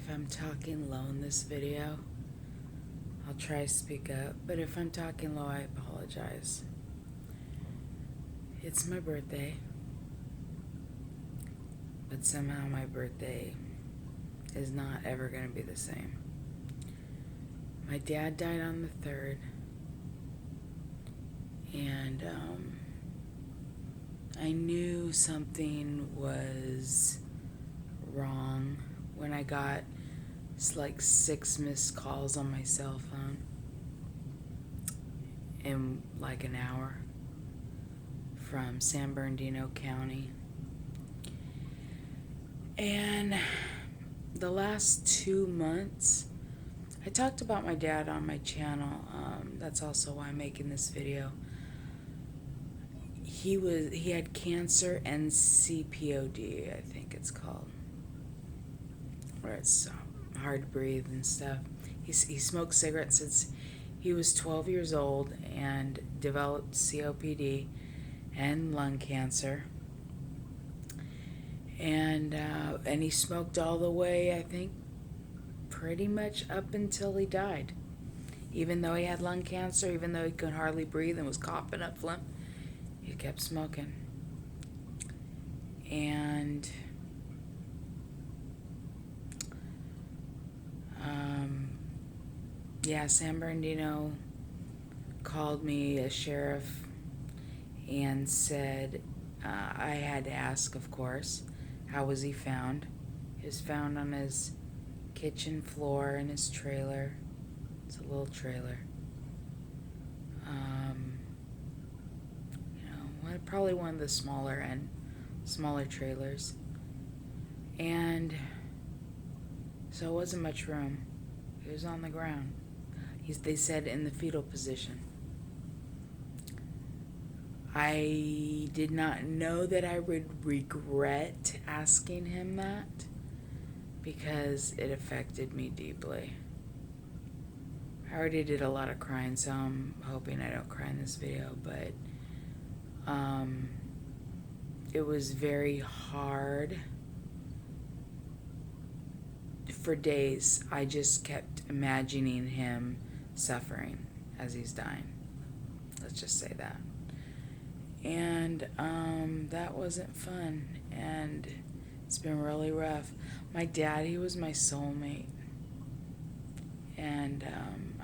if I'm talking low in this video. I'll try to speak up, but if I'm talking low, I apologize. It's my birthday, but somehow my birthday is not ever going to be the same. My dad died on the 3rd, and I knew something was wrong when I got like 6 missed calls on my cell phone in like an hour from San Bernardino County. And the last 2 months, I talked about my dad on my channel. That's also why I'm making this video. He had cancer and CPOD, I think it's called, where it's hard to breathe and stuff. He smoked cigarettes since he was 12 years old and developed COPD and lung cancer. And he smoked all the way, I think, pretty much up until he died. Even though he had lung cancer, even though he could hardly breathe and was coughing up phlegm, he kept smoking. And San Bernardino called me, a sheriff, and said I had to ask, of course, how was he found? He was found on his kitchen floor in his trailer. It's a little trailer. Probably one of the smaller trailers. And so it wasn't much room. He was on the ground. They said in the fetal position. I did not know that I would regret asking him that because it affected me deeply. I already did a lot of crying, so I'm hoping I don't cry in this video, but it was very hard. For days, I just kept imagining him suffering as he's dying. Let's just say that. And that wasn't fun, and it's been really rough. My dad, he was my soulmate, and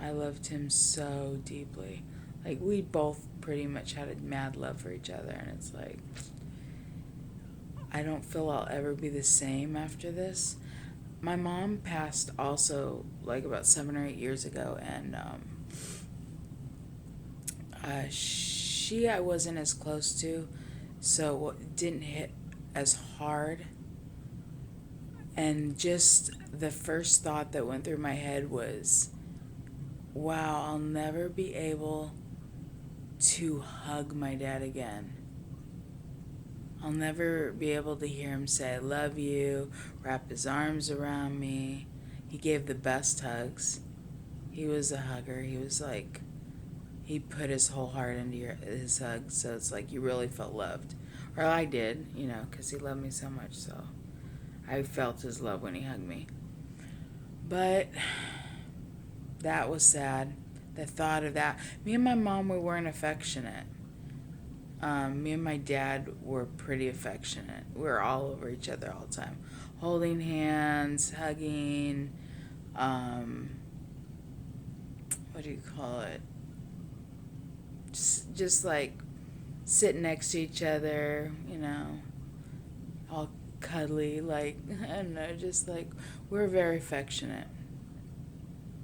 I loved him so deeply. Like, we both pretty much had a mad love for each other, and it's like, I don't feel I'll ever be the same after this. My mom passed also like about 7 or 8 years ago, and I wasn't as close to, so it didn't hit as hard. And just the first thought that went through my head was, wow, I'll never be able to hug my dad again. I'll never be able to hear him say, I love you, wrap his arms around me. He gave the best hugs. He was a hugger. He was like, he put his whole heart into his hugs, so it's like you really felt loved. Or I did, because he loved me so much, so I felt his love when he hugged me. But that was sad. The thought of that. Me and my mom, we weren't affectionate. Me and my dad were pretty affectionate. We were all over each other all the time. Holding hands, hugging, what do you call it? Just like sitting next to each other, all cuddly, like, I don't know, just like, we're very affectionate.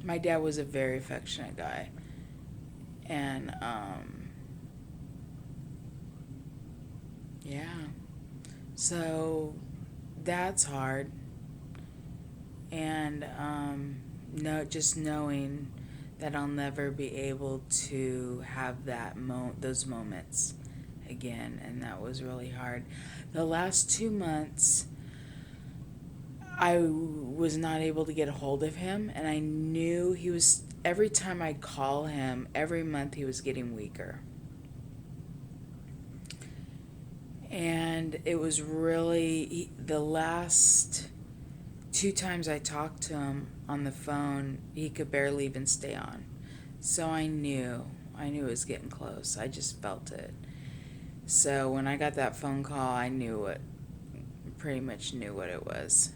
My dad was a very affectionate guy. And, yeah. So that's hard. And just knowing that I'll never be able to have those moments again, and that was really hard. The last 2 months, I was not able to get a hold of him, and I knew every time I'd call him, every month he was getting weaker. And it was really, the last 2 times I talked to him on the phone, he could barely even stay on. So I knew it was getting close. I just felt it. So when I got that phone call, I knew it, pretty much knew what it was.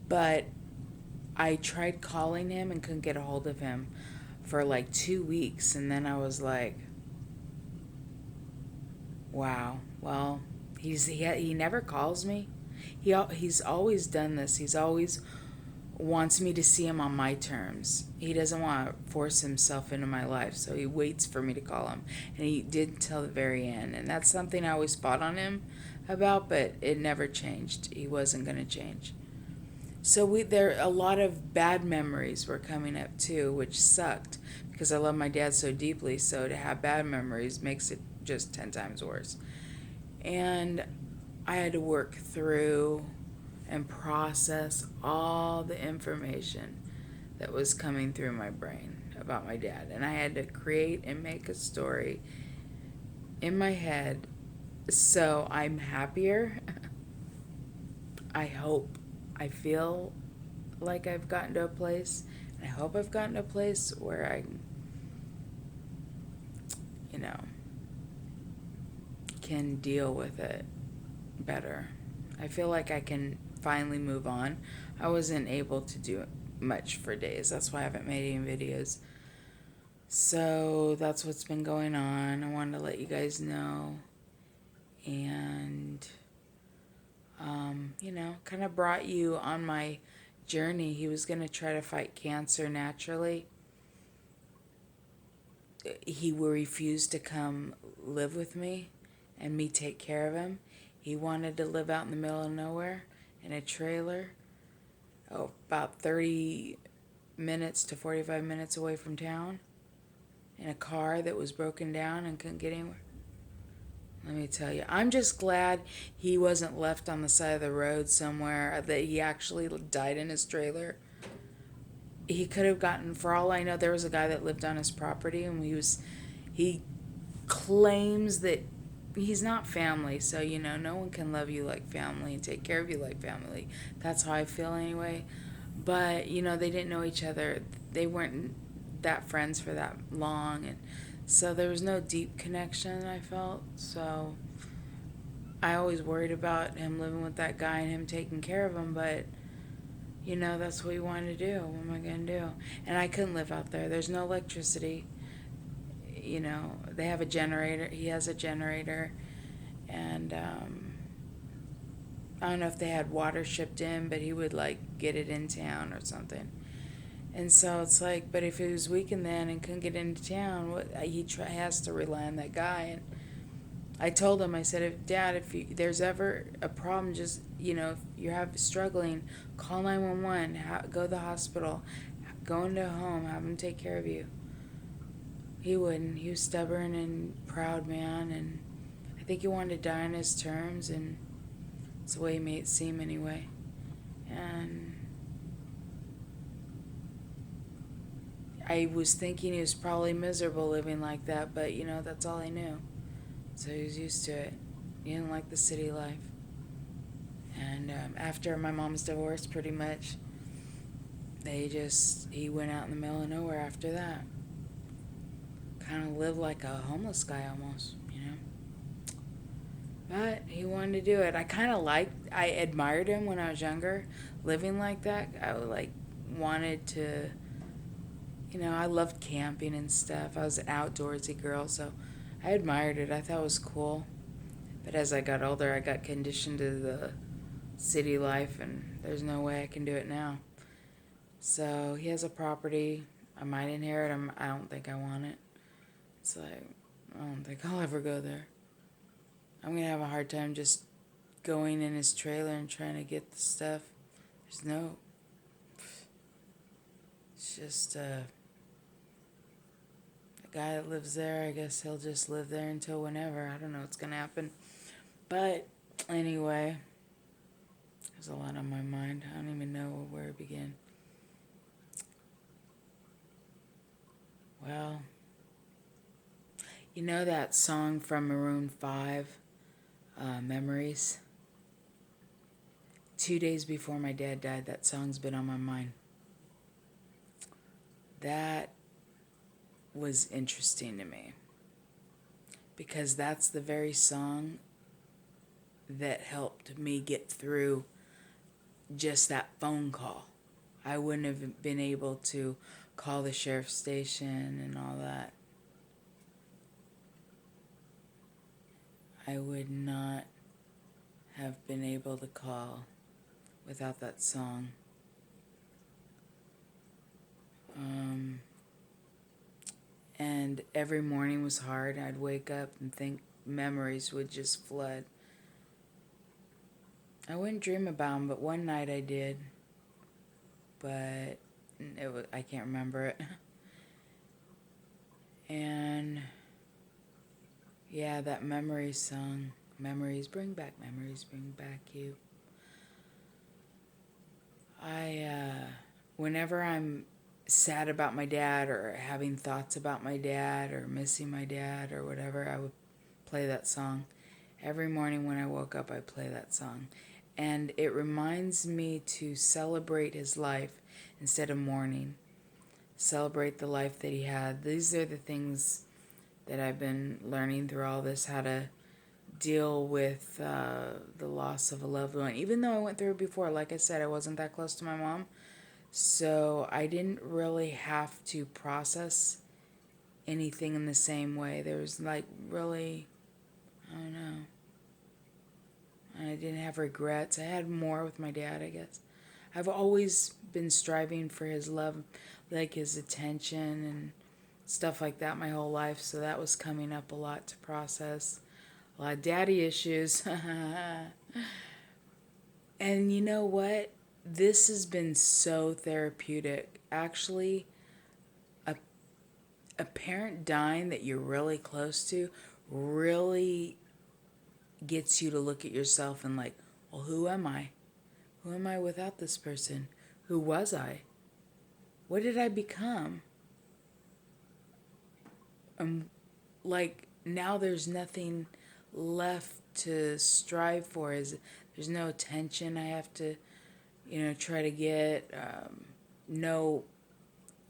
But I tried calling him and couldn't get a hold of him for like 2 weeks. And then I was like, wow, well, he never calls me. He's always done this. He's always wants me to see him on my terms. He doesn't want to force himself into my life, so he waits for me to call him. And he did until the very end. And that's something I always fought on him about, but it never changed. He wasn't going to change. So there a lot of bad memories were coming up too, which sucked because I love my dad so deeply. So to have bad memories makes it just 10 times worse. And I had to work through and process all the information that was coming through my brain about my dad. And I had to create and make a story in my head. So I'm happier. I hope. I feel like I've gotten to a place, and I hope I've gotten to a place where I, you know, can deal with it better. I feel like I can finally move on. I wasn't able to do much for days. That's why I haven't made any videos. So that's what's been going on. I wanted to let you guys know. And, kind of brought you on my journey. He was going to try to fight cancer naturally. He will refuse to come live with me and me take care of him. He wanted to live out in the middle of nowhere in a trailer, about 30 minutes to 45 minutes away from town, in a car that was broken down and couldn't get anywhere. Let me tell you, I'm just glad he wasn't left on the side of the road somewhere, that he actually died in his trailer. He could have gotten, for all I know, there was a guy that lived on his property, and he claims that he's not family, so no one can love you like family and take care of you like family. That's how I feel anyway. But they didn't know each other. They weren't that friends for that long, and so there was no deep connection, I felt. So I always worried about him living with that guy and him taking care of him, but that's what he wanted to do. What am I going to do? And I couldn't live out there. There's no electricity. They have a generator. He has a generator. And I don't know if they had water shipped in, but he would get it in town or something. And so it's like, but if he was weakened then and couldn't get into town, he has to rely on that guy. And I told him, I said, Dad, if there's ever a problem, just, if you're struggling, call 911, go to the hospital, go into a home, have him take care of you. He wouldn't. He was stubborn and proud man, and I think he wanted to die on his terms, and it's the way he made it seem anyway. And I was thinking he was probably miserable living like that, but that's all he knew. So he was used to it. He didn't like the city life. And after my mom's divorce, pretty much, he went out in the middle of nowhere after that. Kind of lived like a homeless guy almost, But he wanted to do it. I admired him when I was younger, living like that. I wanted to, I loved camping and stuff. I was an outdoorsy girl, so I admired it. I thought it was cool. But as I got older, I got conditioned to the city life, and there's no way I can do it now. So he has a property. I might inherit him. I don't think I want it. It's like, I don't think I'll ever go there. I'm going to have a hard time just going in his trailer and trying to get the stuff. It's just the guy that lives there. I guess he'll just live there until whenever. I don't know what's going to happen. But anyway, there's a lot on my mind. I don't even know where to begin. Well, that song from Maroon 5, Memories? 2 days before my dad died, that song's been on my mind. That was interesting to me because that's the very song that helped me get through just that phone call. I wouldn't have been able to call the sheriff's station and all that. I would not have been able to call without that song. And every morning was hard. I'd wake up and think memories would just flood. I wouldn't dream about them, but one night I did. But I can't remember it. And yeah, that memory song, memories bring back you. Whenever I'm sad about my dad or having thoughts about my dad or missing my dad or whatever, I would play that song. Every morning when I woke up, I'd play that song. And it reminds me to celebrate his life instead of mourning. Celebrate the life that he had. These are the things that I've been learning through all this, how to deal with the loss of a loved one. Even though I went through it before, like I said, I wasn't that close to my mom. So I didn't really have to process anything in the same way. There was like really, I don't know. I didn't have regrets. I had more with my dad, I guess. I've always been striving for his love, like his attention and stuff like that my whole life. So that was coming up a lot to process. A lot of daddy issues. And you know what? This has been so therapeutic. Actually, a parent dying that you're really close to really gets you to look at yourself and like, well, who am I? Who am I without this person? Who was I? What did I become? Like now there's nothing left to strive for. There's no attention I have to, try to get. No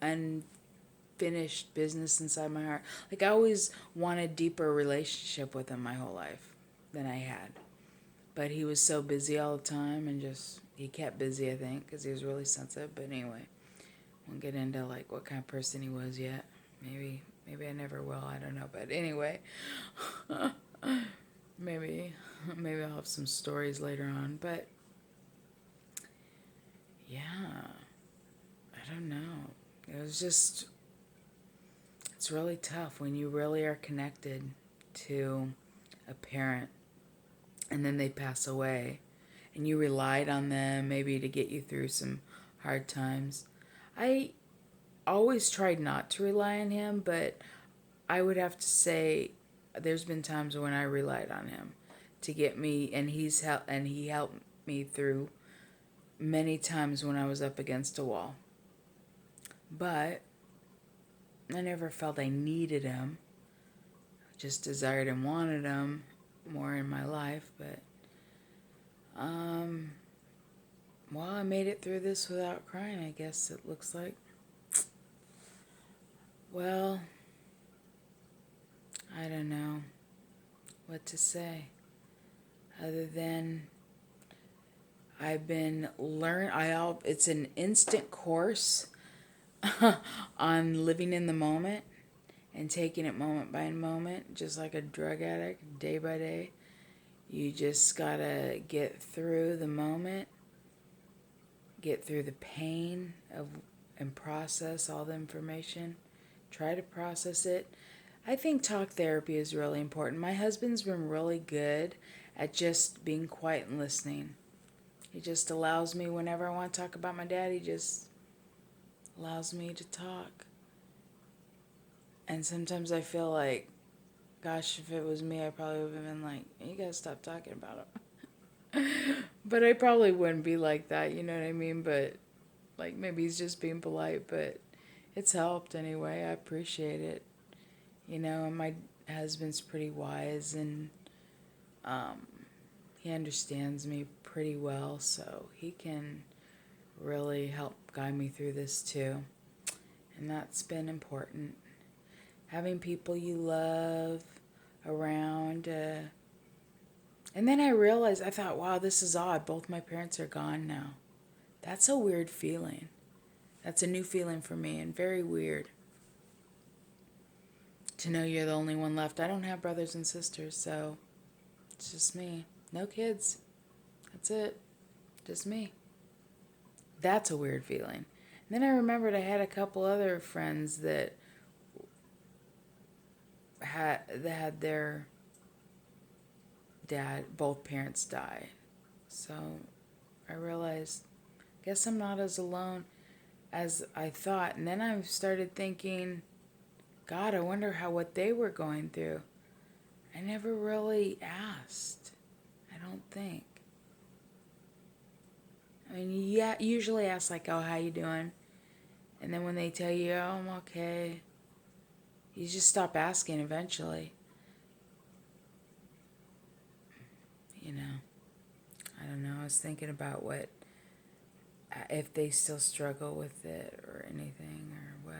unfinished business inside my heart. Like I always wanted deeper relationship with him my whole life than I had. But he was so busy all the time and he kept busy, I think, because he was really sensitive. But anyway, won't get into like what kind of person he was yet. Maybe I never will. I don't know. But anyway, maybe I'll have some stories later on. But yeah, I don't know. It's really tough when you really are connected to a parent and then they pass away and you relied on them maybe to get you through some hard times. I always tried not to rely on him, but I would have to say there's been times when I relied on him to get me, and he helped me through many times when I was up against a wall. But I never felt I needed him. I just desired and wanted him more in my life, but well, I made it through this without crying, I guess it looks like. Well, I don't know what to say other than I've been it's an instant course on living in the moment and taking it moment by moment, just like a drug addict, day by day. You just gotta get through the moment, get through the pain and process all the information. Try to process it. I think talk therapy is really important. My husband's been really good at just being quiet and listening. He just allows me, whenever I want to talk about my dad, he just allows me to talk. And sometimes I feel like, gosh, if it was me, I probably would have been like, you gotta stop talking about him. But I probably wouldn't be like that, you know what I mean? But like maybe he's just being polite, but it's helped anyway. I appreciate it. And my husband's pretty wise and he understands me pretty well, so he can really help guide me through this too. And that's been important. Having people you love around. And then I realized, I thought, wow, this is odd. Both my parents are gone now. That's a weird feeling. That's a new feeling for me and very weird to know you're the only one left. I don't have brothers and sisters, so it's just me. No kids. That's it. Just me. That's a weird feeling. And then I remembered I had a couple other friends that had their both parents die. So I realized, guess I'm not as alone as I thought. And then I started thinking, God, I wonder what they were going through. I never really asked. I don't think. I mean, yeah, usually ask like, "Oh, how you doing?" And then when they tell you, "Oh, I'm okay," you just stop asking eventually. You know, I don't know. I was thinking about if they still struggle with it or anything or what.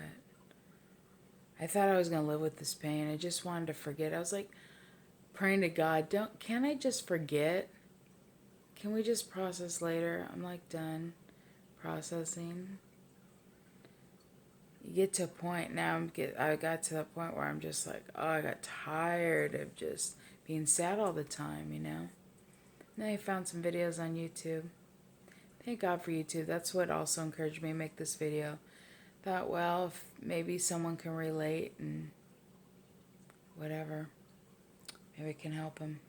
I thought I was going to live with this pain. I just wanted to forget. I was like praying to God, can't I just forget? Can we just process later? I'm like done processing. You get to a point now. I got to the point where I'm just like, oh, I got tired of just being sad all the time, you know. And then I found some videos on YouTube. Thank God for YouTube. That's what also encouraged me to make this video. Thought, well, if maybe someone can relate and whatever, maybe it can help them.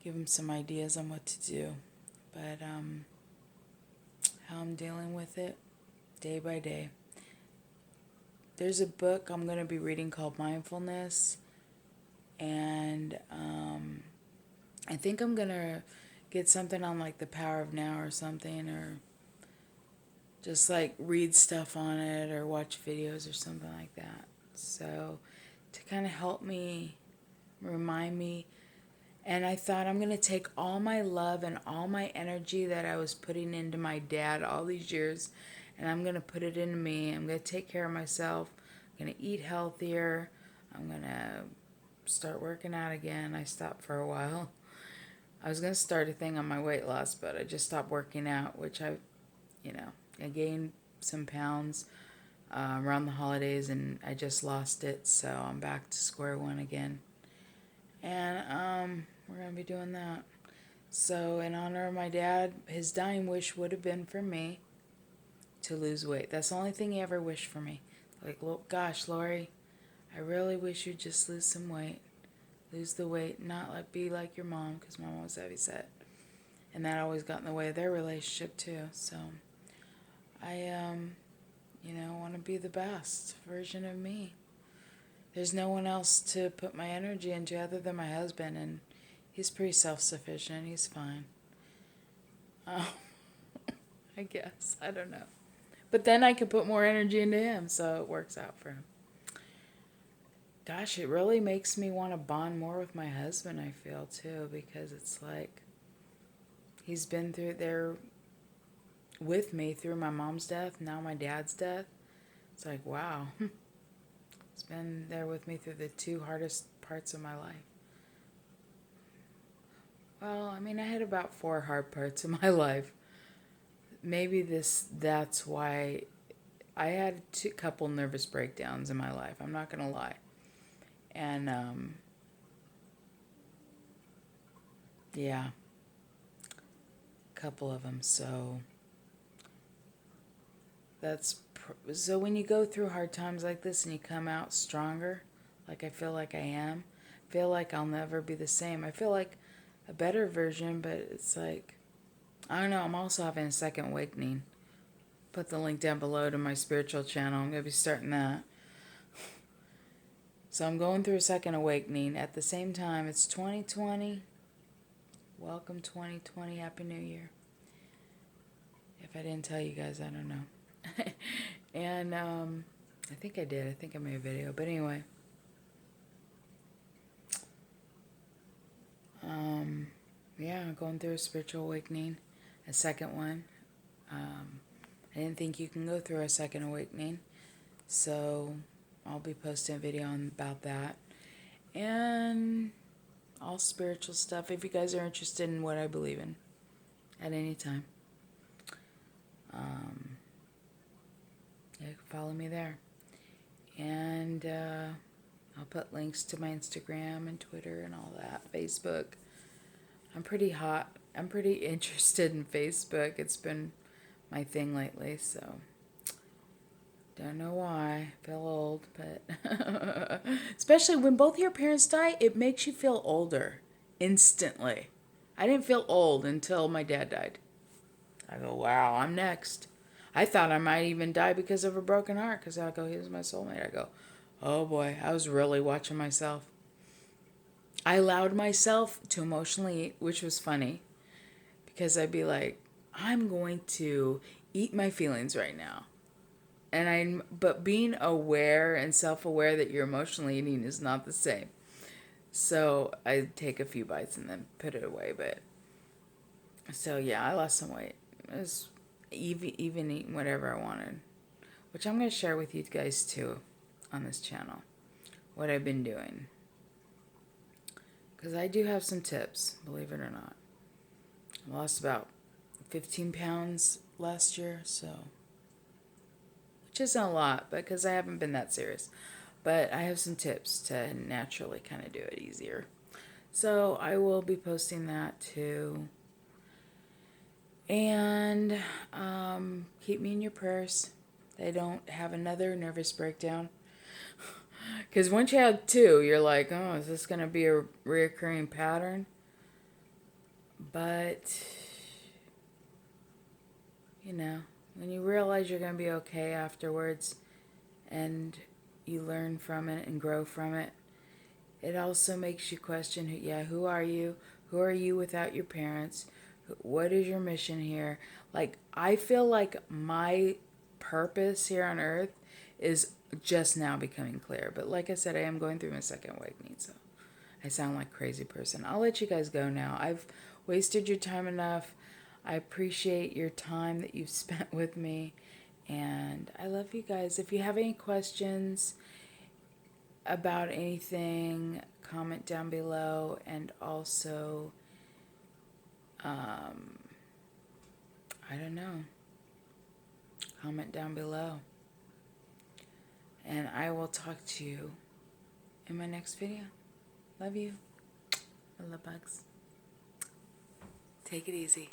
Give them some ideas on what to do. But how I'm dealing with it day by day. There's a book I'm going to be reading called Mindfulness, and I think I'm going to get something on like the Power of Now or something, or just like read stuff on it or watch videos or something like that. So to kind of help me, remind me. And I thought I'm going to take all my love and all my energy that I was putting into my dad all these years, and I'm going to put it into me. I'm going to take care of myself. I'm going to eat healthier. I'm going to start working out again. I stopped for a while. I was going to start a thing on my weight loss, but I just stopped working out, which I gained some pounds around the holidays, and I just lost it, so I'm back to square one again. And we're going to be doing that. So in honor of my dad, his dying wish would have been for me to lose weight. That's the only thing he ever wished for me. Like, gosh, Lori, I really wish you'd just lose some weight. Lose the weight, not be like your mom, because my mom was heavy set. And that always got in the way of their relationship too. So I, want to be the best version of me. There's no one else to put my energy into other than my husband, and he's pretty self-sufficient. He's fine. I guess. I don't know. But then I could put more energy into him, so it works out for him. Gosh, it really makes me want to bond more with my husband, I feel, too, because it's like he's been through there with me through my mom's death, now my dad's death. It's like, wow. He's been there with me through the two hardest parts of my life. Well, I mean, I had about 4 hard parts of my life. Maybe that's why I had a couple nervous breakdowns in my life. I'm not going to lie. And, yeah, a couple of them. So so when you go through hard times like this and you come out stronger, like I feel like I am, I feel like I'll never be the same. I feel like a better version, but it's like, I don't know, I'm also having a second awakening. Put the link down below to my spiritual channel. I'm going to be starting that. So I'm going through a second awakening. At the same time, it's 2020. Welcome 2020. Happy New Year. If I didn't tell you guys, I don't know. And I think I did. I think I made a video. But anyway. yeah, going through a spiritual awakening, a second one. I didn't think you can go through a second awakening, so I'll be posting a video about that. And all spiritual stuff if you guys are interested in what I believe in at any time. Yeah, you can follow me there. And I'll put links to my Instagram and Twitter and all that, Facebook. I'm pretty hot. I'm pretty interested in Facebook. It's been my thing lately, so don't know why. I feel old, but especially when both your parents die, it makes you feel older instantly. I didn't feel old until my dad died. I go, wow, I'm next. I thought I might even die because of a broken heart because I go, he was my soulmate. I go, oh boy, I was really watching myself. I allowed myself to emotionally eat, which was funny because I'd be like, I'm going to eat my feelings right now. But being aware and self-aware that you're emotionally eating is not the same. So I take a few bites and then put it away. But so yeah, I lost some weight. It was even eating whatever I wanted, which I'm going to share with you guys too on this channel, what I've been doing. Because I do have some tips, believe it or not. I lost about 15 pounds last year, so, which isn't a lot, because I haven't been that serious. But I have some tips to naturally kind of do it easier. So I will be posting that too. And keep me in your prayers. They don't have another nervous breakdown. Because once you have two, you're like, oh, is this going to be a reoccurring pattern? But, you know, when you realize you're going to be okay afterwards and you learn from it and grow from it, it also makes you question, who are you? Who are you without your parents? What is your mission here? Like, I feel like my purpose here on earth is just now becoming clear. But like I said, I am going through my second awakening, so I sound like a crazy person. I'll let you guys go now. I've wasted your time enough. I appreciate your time that you've spent with me. And I love you guys. If you have any questions about anything, comment down below. And also, I don't know, comment down below. And I will talk to you in my next video. Love you. I love bugs. Take it easy.